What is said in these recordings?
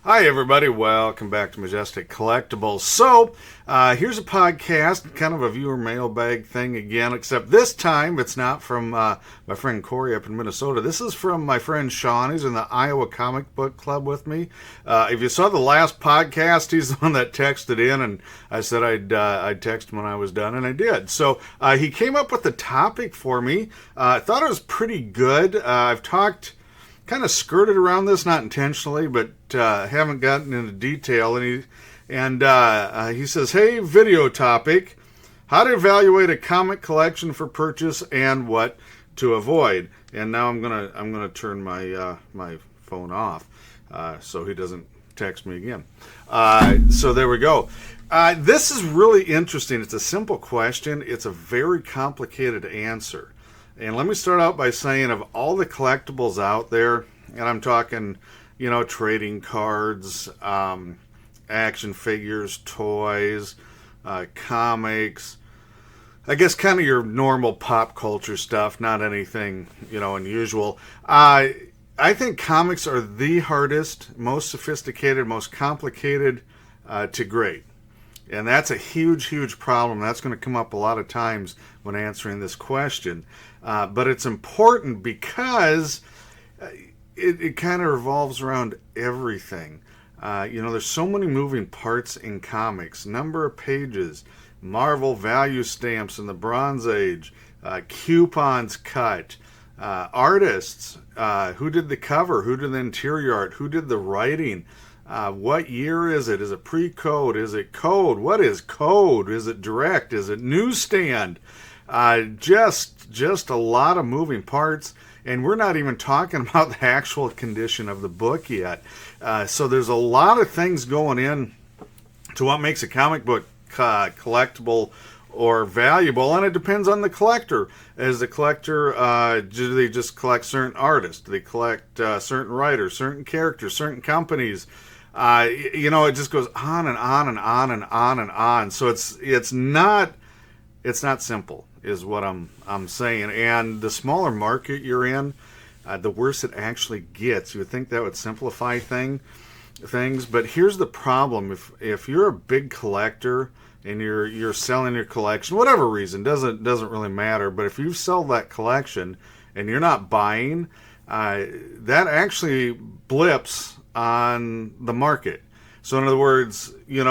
Hi, everybody. Welcome back to Majestic Collectibles. So, here's a podcast, kind of a viewer mailbag thing again, except this time it's not from my friend Corey up in Minnesota. This is from my friend Sean. He's in the Iowa Comic Book Club with me. If you saw the last podcast, he's the one that texted in, and I said I'd text him when I was done, and I did. So, he came up with the topic for me. I thought it was pretty good. I've talked... kind of skirted around this, not intentionally, but haven't gotten into detail. And he says, "Hey, video topic: how to evaluate a comic collection for purchase and what to avoid." And now I'm gonna turn my my phone off so he doesn't text me again. So there we go. This is really interesting. It's a simple question. It's a very complicated answer. And let me start out by saying, of all the collectibles out there, and I'm talking, trading cards, action figures, toys, comics, I guess kind of your normal pop culture stuff, not anything, unusual. I think comics are the hardest, most sophisticated, most complicated to grade. And that's a huge, huge problem. That's going to come up a lot of times when answering this question. But it's important because it kind of revolves around everything. There's so many moving parts in comics. Number of pages, Marvel value stamps in the Bronze Age, coupons cut, artists, who did the cover, who did the interior art, who did the writing, what year is it? Is it pre-code? Is it code? What is code? Is it direct? Is it newsstand? Just a lot of moving parts, and we're not even talking about the actual condition of the book yet. So there's a lot of things going in to what makes a comic book collectible or valuable, and it depends on the collector. As the collector, do they just collect certain artists? Do they collect certain writers, certain characters, certain companies? It just goes on and on and on and on and on. So it's not simple, is what I'm saying. And the smaller market you're in, the worse it actually gets. You would think that would simplify things, but here's the problem: if you're a big collector and you're selling your collection, whatever reason, doesn't really matter. But if you sell that collection and you're not buying, that actually blips on the market. So in other words, you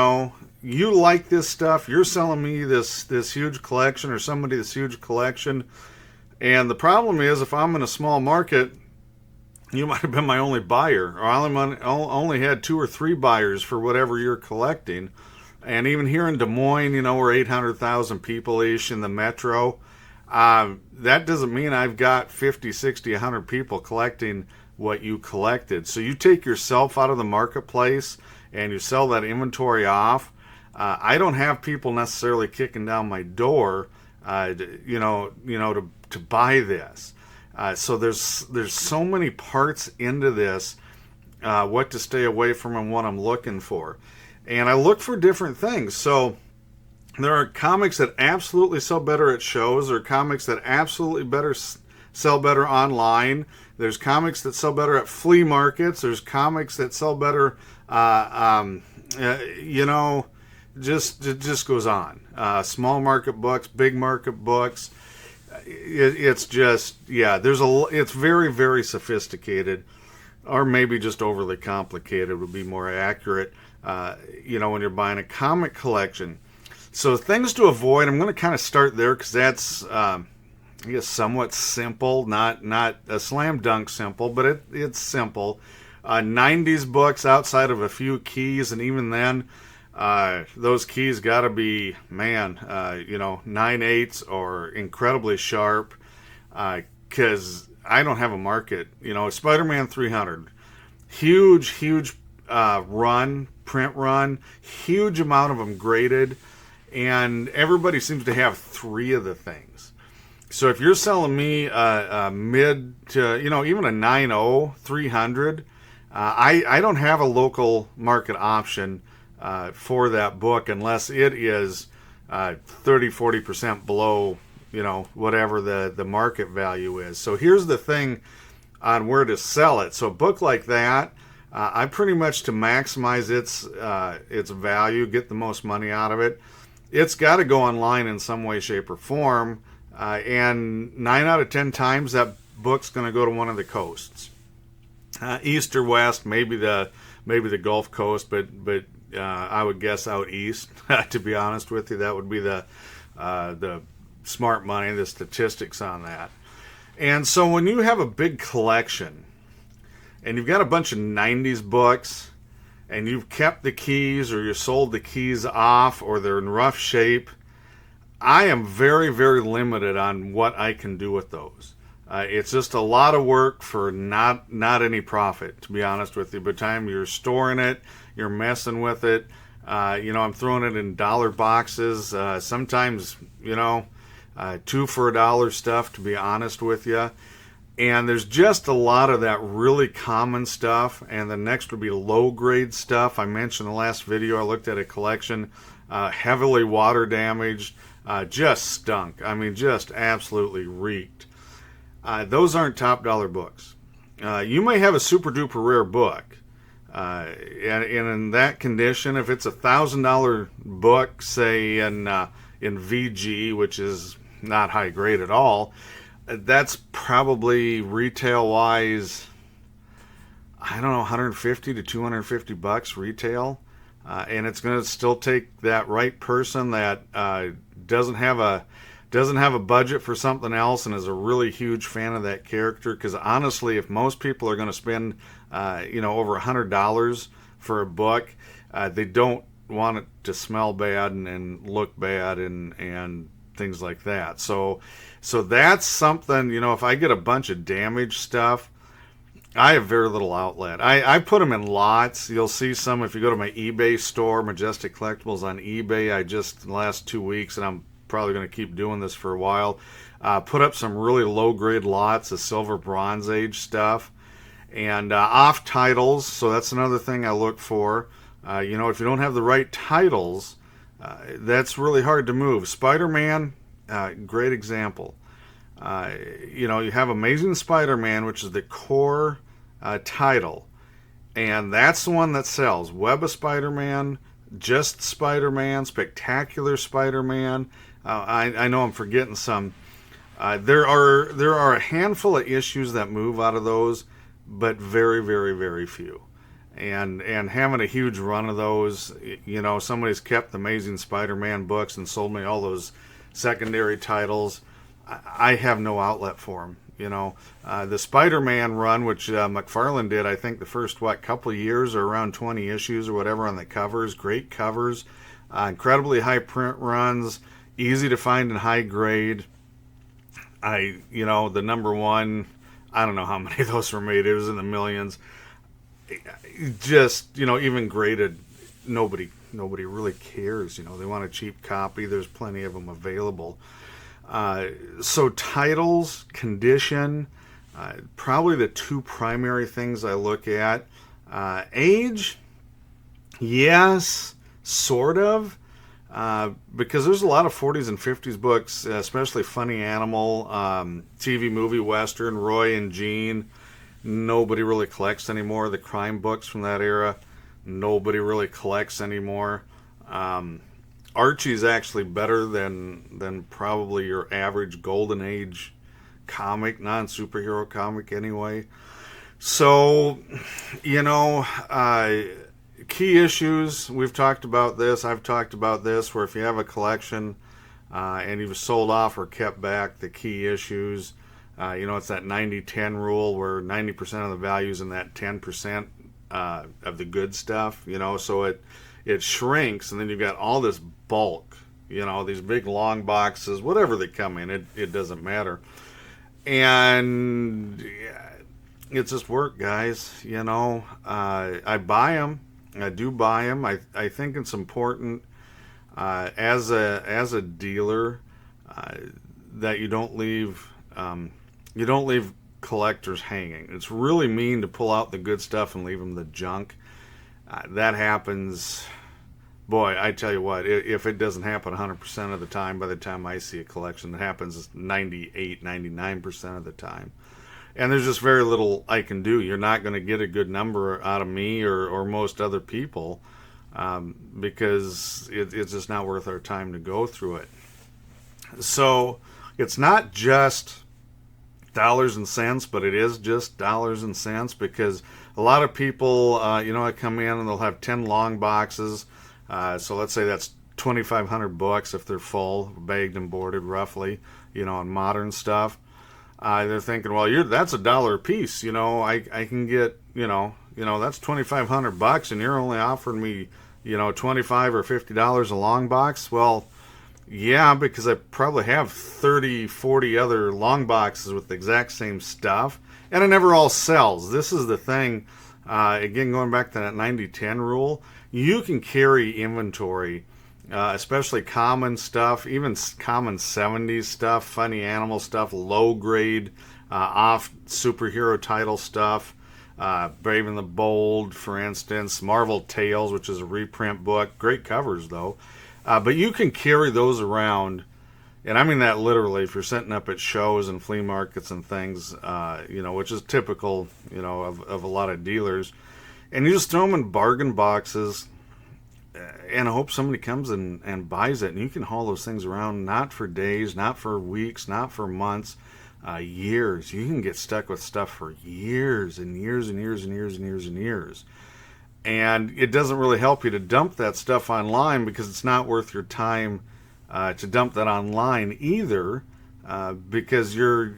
like this stuff, you're selling me this huge collection, or somebody this huge collection, and the problem is, if I'm in a small market, you might have been my only buyer, or I only had 2 or 3 buyers for whatever you're collecting. And even here in Des Moines, we're 800,000 people-ish in the metro. That doesn't mean I've got 50, 60, 100 people collecting what you collected. So you take yourself out of the marketplace and you sell that inventory off. I don't have people necessarily kicking down my door, to buy this. So there's so many parts into this, what to stay away from and what I'm looking for. And I look for different things. So there are comics that absolutely sell better at shows. There are comics that absolutely sell better online. There's comics that sell better at flea markets. There's comics that sell better, it just goes on. Small market books, big market books. It's very, very sophisticated, or maybe just overly complicated would be more accurate, when you're buying a comic collection. So things to avoid, I'm going to kind of start there because that's, I guess, somewhat simple, not a slam dunk simple, but it's simple. 90s books outside of a few keys, and even then, those keys got to be, 9/8 or incredibly sharp, because I don't have a market. Spider-Man 300, huge print run, huge amount of them graded, and everybody seems to have 3 of the things. So if you're selling me a mid to, even a 9.0 300, I don't have a local market option for that book unless it is 30-40% below, whatever the market value is. So here's the thing on where to sell it. So a book like that, I pretty much, to maximize its value, get the most money out of it, it's got to go online in some way, shape, or form. And 9 out of 10 times that book's going to go to one of the coasts, east or west, maybe the Gulf Coast, but I would guess out east. To be honest with you, that would be the smart money, the statistics on that. And so when you have a big collection and you've got a bunch of 90s books and you've kept the keys or you sold the keys off or they're in rough shape, I am very, very limited on what I can do with those. It's just a lot of work for not any profit, to be honest with you. By the time you're storing it, you're messing with it. I'm throwing it in dollar boxes. Sometimes, 2 for $1 stuff, to be honest with you. And there's just a lot of that really common stuff. And the next would be low grade stuff. I mentioned in the last video, I looked at a collection, heavily water damaged, just stunk. I mean, just absolutely reeked. Those aren't top dollar books. You may have a super duper rare book. And in that condition, if it's $1,000 book, say in VG, which is not high grade at all, that's probably retail wise, I don't know, 150 to 250 bucks retail. And it's going to still take that right person that doesn't have a budget for something else and is a really huge fan of that character. Because honestly, if most people are going to spend over $100 for a book, they don't want it to smell bad and look bad and things like that. So that's something, if I get a bunch of damaged stuff, I have very little outlet. I put them in lots. You'll see some if you go to my eBay store, Majestic Collectibles on eBay. In the last 2 weeks, and I'm probably going to keep doing this for a while, put up some really low grade lots of silver bronze age stuff and off titles. So that's another thing I look for. If you don't have the right titles, that's really hard to move. Spider-Man, great example. You have Amazing Spider-Man, which is the core title, and that's the one that sells. Web of Spider-Man, Just Spider-Man, Spectacular Spider-Man. I know I'm forgetting some. There are a handful of issues that move out of those, but very, very, very few. And having a huge run of those, somebody's kept the Amazing Spider-Man books and sold me all those secondary titles. I have no outlet for them. The Spider-Man run, which McFarlane did, I think the first couple of years, or around 20 issues or whatever on the covers. Great covers, incredibly high print runs, easy to find in high grade. The number one, I don't know how many of those were made. It was in the millions. Just, even graded, nobody really cares. They want a cheap copy. There's plenty of them available. So titles, condition, probably the two primary things I look at. Age, yes, sort of, because there's a lot of 40s and 50s books, especially Funny Animal, TV movie Western, Roy and Gene. Nobody really collects anymore. The crime books from that era, nobody really collects anymore. Archie's actually better than probably your average Golden Age comic, non-superhero comic anyway. So, key issues, we've talked about this, I've talked about this, where if you have a collection and you've sold off or kept back the key issues, it's that 90-10 rule where 90% of the value is in that 10% of the good stuff, so it shrinks, and then you've got all this bulk, these big long boxes, whatever they come in, it doesn't matter. And it's just work, guys. I buy them. I do buy them. I think it's important as a dealer that you don't leave collectors hanging. It's really mean to pull out the good stuff and leave them the junk. That happens, boy, I tell you what, if it doesn't happen 100% of the time, by the time I see a collection, it happens 98, 99% of the time. And there's just very little I can do. You're not going to get a good number out of me or most other people, because it's just not worth our time to go through it. So it's not just dollars and cents, but it is just dollars and cents, because a lot of people, I come in and they'll have 10 long boxes. So let's say that's 2,500 books if they're full, bagged and boarded roughly, on modern stuff. They're thinking, well, that's $1 a piece. I can get, that's 2,500 bucks, and you're only offering me, $25 or $50 a long box. Well, yeah, because I probably have 30, 40 other long boxes with the exact same stuff, and it never all sells. This is the thing. Again, going back to that 90-10 rule, you can carry inventory, especially common stuff, even common 70s stuff, funny animal stuff, low grade, off superhero title stuff, Brave and the Bold, for instance, Marvel Tales, which is a reprint book, great covers though. But you can carry those around, and I mean that literally, if you're setting up at shows and flea markets and things, which is typical, of a lot of dealers. And you just throw them in bargain boxes and hope somebody comes and buys it. And you can haul those things around, not for days, not for weeks, not for months, years. You can get stuck with stuff for years and years and years and years and years and years. And it doesn't really help you to dump that stuff online, because it's not worth your time to dump that online either, because you're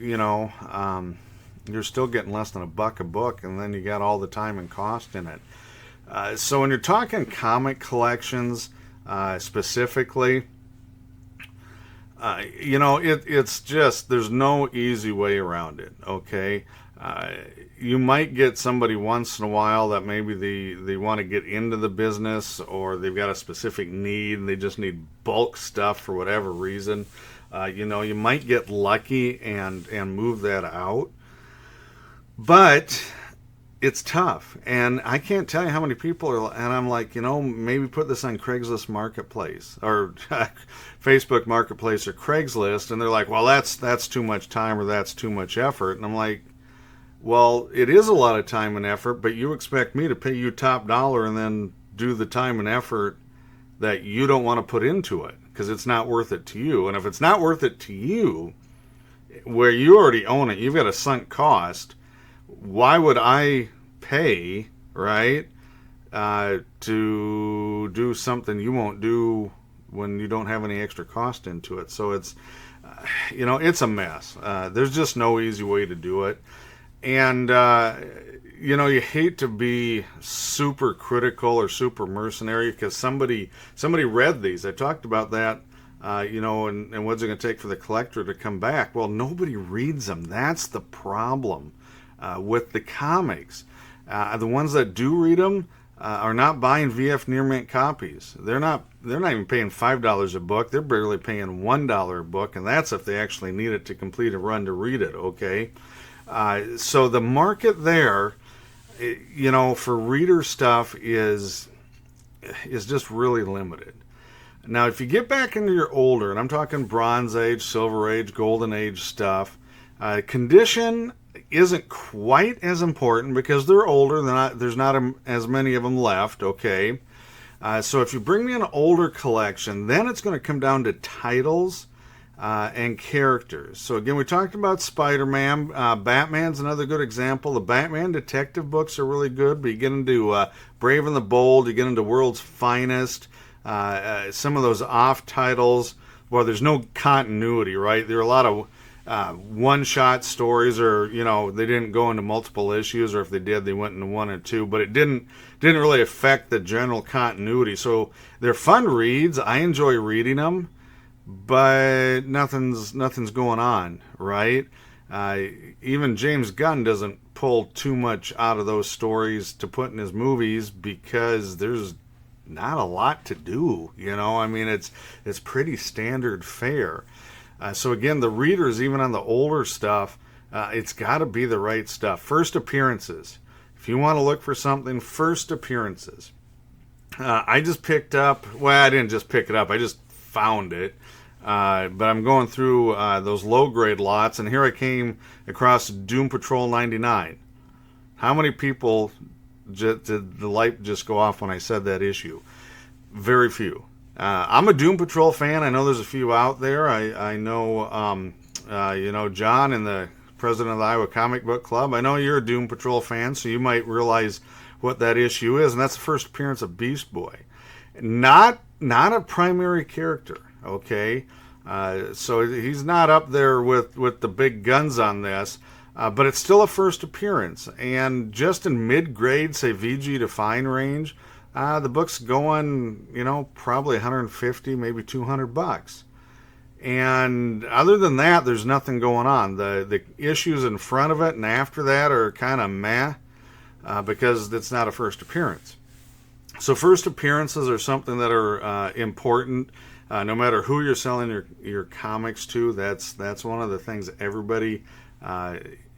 still getting less than $1 a book, and then you got all the time and cost in it. So when you're talking comic collections specifically, it's just, there's no easy way around it, okay? You might get somebody once in a while that maybe they want to get into the business, or they've got a specific need and they just need bulk stuff for whatever reason. You might get lucky and move that out. But it's tough. And I can't tell you how many people are, and I'm like, maybe put this on Craigslist Marketplace or Facebook Marketplace or Craigslist. And they're like, well, that's too much time, or that's too much effort. And I'm like, well, it is a lot of time and effort, but you expect me to pay you top dollar and then do the time and effort that you don't want to put into it, because it's not worth it to you. And if it's not worth it to you, where you already own it, you've got a sunk cost, why would I pay, right, to do something you won't do when you don't have any extra cost into it? So it's, it's a mess. There's just no easy way to do it. And, you hate to be super critical or super mercenary, because somebody read these. I talked about that, and what's it going to take for the collector to come back? Well, nobody reads them. That's the problem with the comics. The ones that do read them are not buying VF near mint copies. They're not even paying $5 a book. They're barely paying $1 a book, and that's if they actually need it to complete a run to read it, okay? So the market there, for reader stuff is just really limited. Now, if you get back into your older, and I'm talking Bronze Age, Silver Age, Golden Age stuff, condition isn't quite as important because they're older. There's not as many of them left, okay? So if you bring me an older collection, then it's going to come down to titles and characters. So again, we talked about Spider-Man. Batman's another good example. The Batman detective books are really good, but you get into Brave and the Bold, you get into World's Finest, some of those off titles. Well, there's no continuity, right? There are a lot of one-shot stories, or they didn't go into multiple issues, or if they did, they went into one or two, but it didn't really affect the general continuity. So they're fun reads. I enjoy reading them, but nothing's going on, right? Even James Gunn doesn't pull too much out of those stories to put in his movies, because there's not a lot to do. I mean, it's pretty standard fare. So again, the readers, even on the older stuff, it's got to be the right stuff. First appearances. If you want to look for something, first appearances. I just picked up, well, I didn't just pick it up, I just found it. But I'm going through those low-grade lots, and here I came across Doom Patrol 99. How many people did the light just go off when I said that issue? Very few. I'm a Doom Patrol fan. I know there's a few out there. I know, John and the president of the Iowa Comic Book Club. I know you're a Doom Patrol fan, so you might realize what that issue is, and that's the first appearance of Beast Boy. Not a primary character, okay? So he's not up there with the big guns on this, but it's still a first appearance. And just in mid-grade, say VG to fine range, the book's going, probably 150, maybe $200. And other than that, there's nothing going on. The issues in front of it and after that are kind of meh, because it's not a first appearance. So first appearances are something that are important. No matter who you're selling your comics to, that's one of the things everybody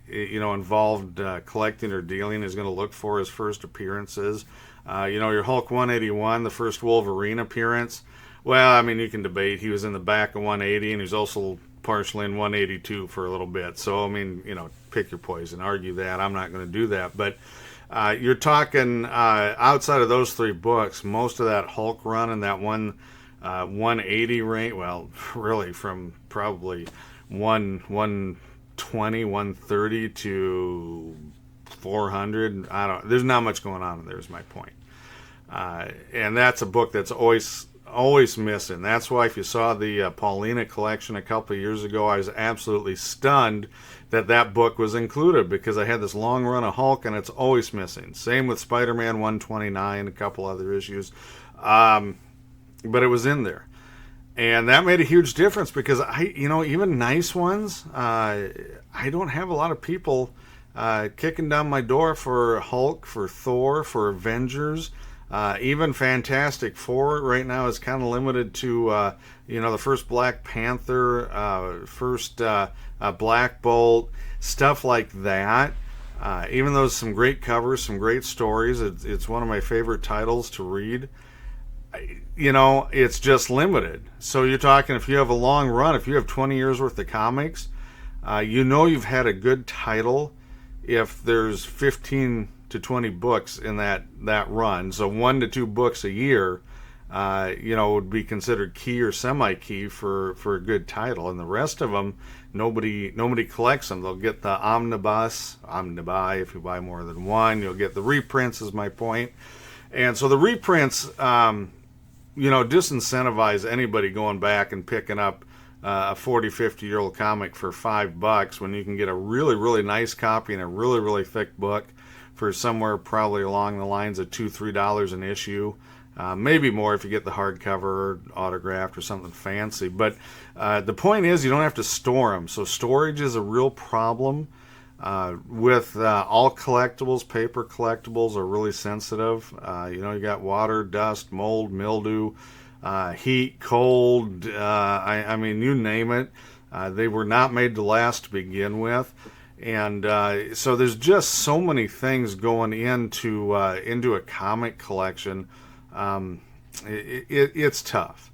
involved collecting or dealing is going to look for as first appearances. Your Hulk 181, the first Wolverine appearance. Well, I mean, you can debate. He was in the back of 180, and he's also partially in 182 for a little bit. So, I mean, pick your poison. Argue that. I'm not going to do that. But you're talking outside of those three books, most of that Hulk run and that 180 range, well, really from probably 120, 130 to 400. There's not much going on there, is my point. And that's a book that's always missing. That's why if you saw the Paulina collection a couple of years ago, I was absolutely stunned that book was included, because I had this long run of Hulk and it's always missing. Same with Spider-Man 129, a couple other issues. But it was in there. And that made a huge difference, because even nice ones, I don't have a lot of people kicking down my door for Hulk, for Thor, for Avengers. Even Fantastic Four right now is kind of limited to, the first Black Panther, first Black Bolt, stuff like that. Even though some great covers, some great stories, it's one of my favorite titles to read. It's just limited. So you're talking, if you have a long run, if you have 20 years worth of comics, you've had a good title if there's 15 to 20 books in that run. So 1 to 2 books a year, would be considered key or semi-key for a good title. And the rest of them, nobody collects them. They'll get the omnibuy, if you buy more than one. You'll get the reprints, is my point. And so the reprints, disincentivize anybody going back and picking up a 40, 50-year-old comic for $5 when you can get a really, really nice copy and a really, really thick book for somewhere probably along the lines of $2, $3 an issue. Maybe more if you get the hardcover or autographed or something fancy. But the point is, you don't have to store them. So storage is a real problem. With all collectibles, paper collectibles are really sensitive. You got water, dust, mold, mildew, heat, cold, I mean, you name it. They were not made to last to begin with. And so there's just so many things going into a comic collection. It's tough.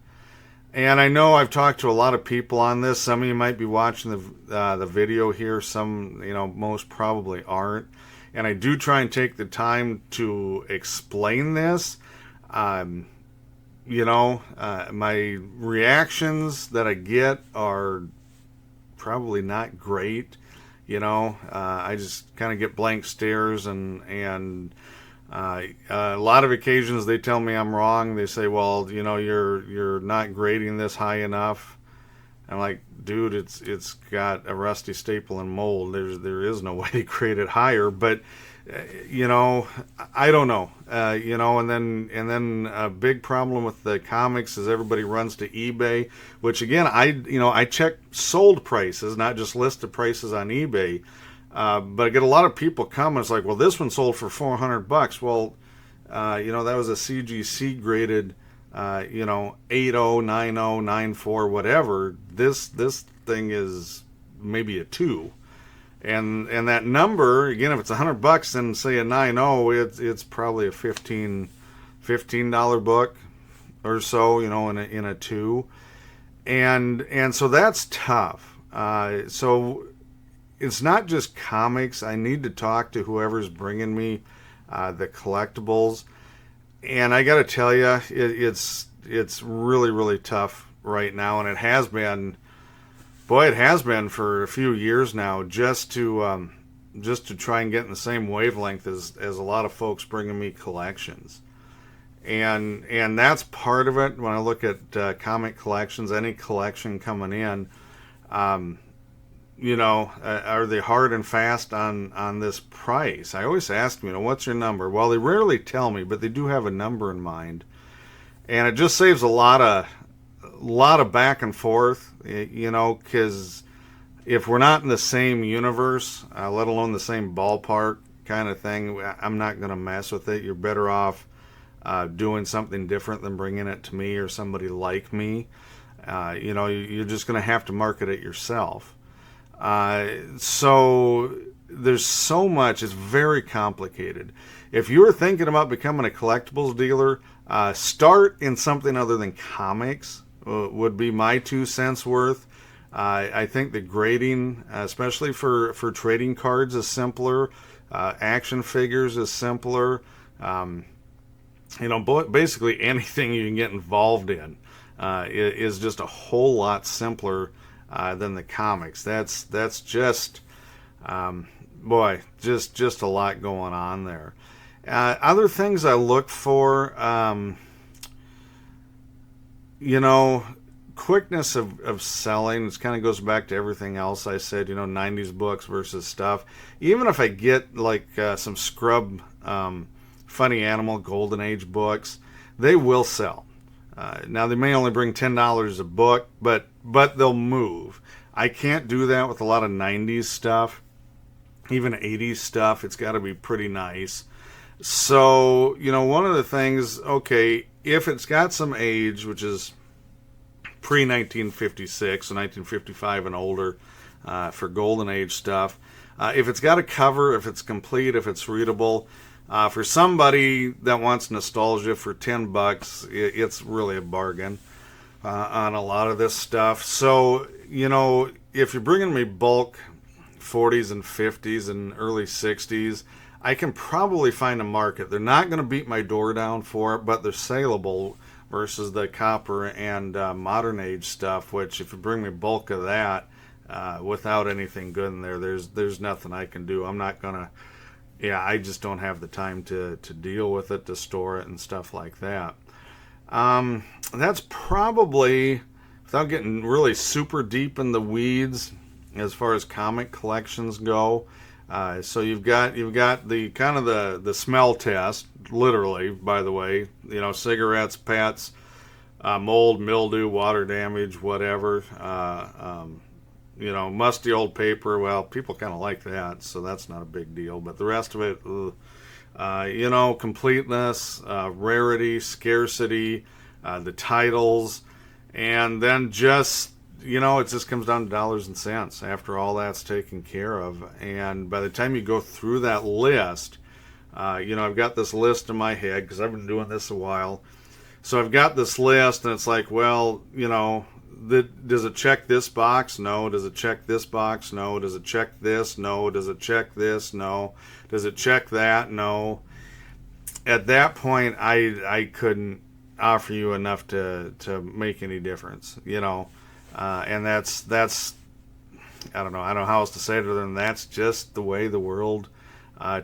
And I know I've talked to a lot of people on this. Some of you might be watching the video here. Some, most probably aren't. And I do try and take the time to explain this. My reactions that I get are probably not great. I just kind of get blank stares, and a lot of occasions they tell me I'm wrong. They say, well, you're not grading this high enough. I'm like, dude, it's got a rusty staple and mold. There is no way to grade it higher. But I don't know. And then a big problem with the comics is everybody runs to eBay, which again, I check sold prices, not just listed prices on eBay. But I get a lot of people coming. It's like, well, this one sold for $400. Well, that was a CGC graded, 80, 90, 94, whatever. This thing is maybe a 2. And that number, again, if it's $100 and say a 9.0, it's probably a $15 book or so, in a 2. and so that's tough. So it's not just comics. I need to talk to whoever's bringing me the collectibles, and I got to tell you, it's really, really tough right now, and it has been. Boy, it has been for a few years now, just to try and get in the same wavelength as a lot of folks bringing me collections, and that's part of it. When I look at comic collections, any collection coming in, are they hard and fast on this price? I always ask them, what's your number? Well, they rarely tell me, but they do have a number in mind, and it just saves a lot of back and forth, because if we're not in the same universe, let alone the same ballpark kind of thing, I'm not going to mess with it. You're better off doing something different than bringing it to me or somebody like me. You're just going to have to market it yourself. So there's so much. It's very complicated. If you're thinking about becoming a collectibles dealer, start in something other than comics. Would be my 2 cents worth. I think the grading, especially for trading cards, is simpler. Action figures is simpler. Basically anything you can get involved in is just a whole lot simpler than the comics. That's just just a lot going on there. Other things I look for. Quickness of selling. It kind of goes back to everything else I said, 90s books versus stuff. Even if I get like some scrub funny animal golden age books, they will sell. Now they may only bring $10 a book, but they'll move. I can't do that with a lot of 90s stuff. Even 80s stuff, it's got to be pretty nice. So, one of the things, okay, if it's got some age, which is pre-1956, so 1955 and older, for Golden Age stuff, if it's got a cover, if it's complete, if it's readable, for somebody that wants nostalgia for $10, it's really a bargain on a lot of this stuff. So, if you're bringing me bulk 40s and 50s and early 60s, I can probably find a market. They're not going to beat my door down for it, but they're saleable versus the copper and modern age stuff, which if you bring me bulk of that without anything good in there, there's nothing I can do. I'm not going to, I just don't have the time to deal with it, to store it and stuff like that. That's probably, without getting really super deep in the weeds as far as comic collections go, so you've got the kind of the smell test, literally, by the way, cigarettes, pets, mold, mildew, water damage, whatever, musty old paper. Well, people kind of like that, so that's not a big deal. But the rest of it, completeness, rarity, scarcity, the titles, and then just it just comes down to dollars and cents after all that's taken care of. And by the time you go through that list, I've got this list in my head because I've been doing this a while. So I've got this list, and it's like, well, does it check this box? No. Does it check this box? No. Does it check this? No. Does it check this? No. Does it check that? No. At that point, I couldn't offer you enough to make any difference, and that's I don't know how else to say it other than that's just the way the world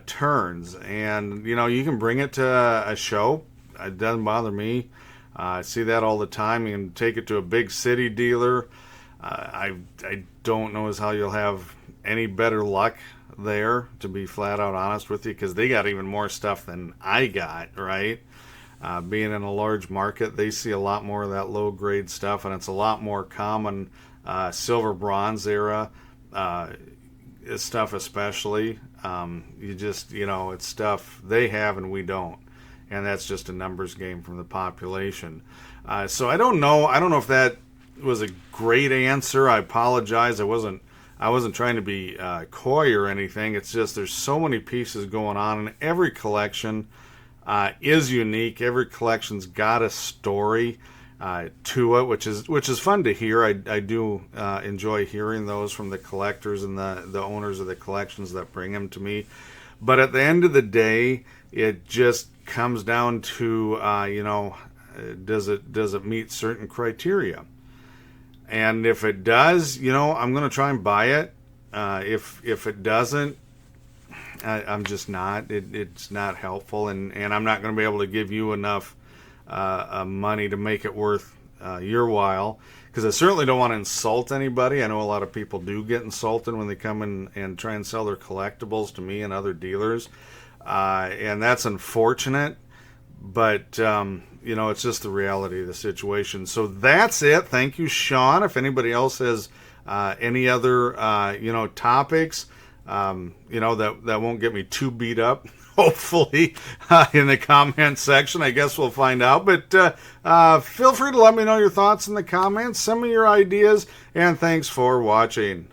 turns. And you can bring it to a show. It doesn't bother me. I see that all the time. You can take it to a big city dealer. I don't know as how you'll have any better luck there, to be flat out honest with you, because they got even more stuff than I got, right? Being in a large market, they see a lot more of that low grade stuff, and it's a lot more common silver bronze era stuff, especially. You just, it's stuff they have and we don't, and that's just a numbers game from the population. So I don't know if that was a great answer. I apologize. I wasn't trying to be coy or anything. It's just there's so many pieces going on, and every collection is unique. Every collection's got a story. to it, which is fun to hear. I do enjoy hearing those from the collectors and the owners of the collections that bring them to me. But at the end of the day, it just comes down to does it meet certain criteria? And if it does, I'm going to try and buy it. If it doesn't, I'm just not. It's not helpful, and I'm not going to be able to give you enough money to make it worth your while, because I certainly don't want to insult anybody. I know a lot of people do get insulted when they come in and try and sell their collectibles to me and other dealers, and that's unfortunate, but it's just the reality of the situation. So that's it. Thank you, Sean. If anybody else has any other topics that won't get me too beat up, hopefully, in the comment section. I guess we'll find out. But feel free to let me know your thoughts in the comments. Send me your ideas. And thanks for watching.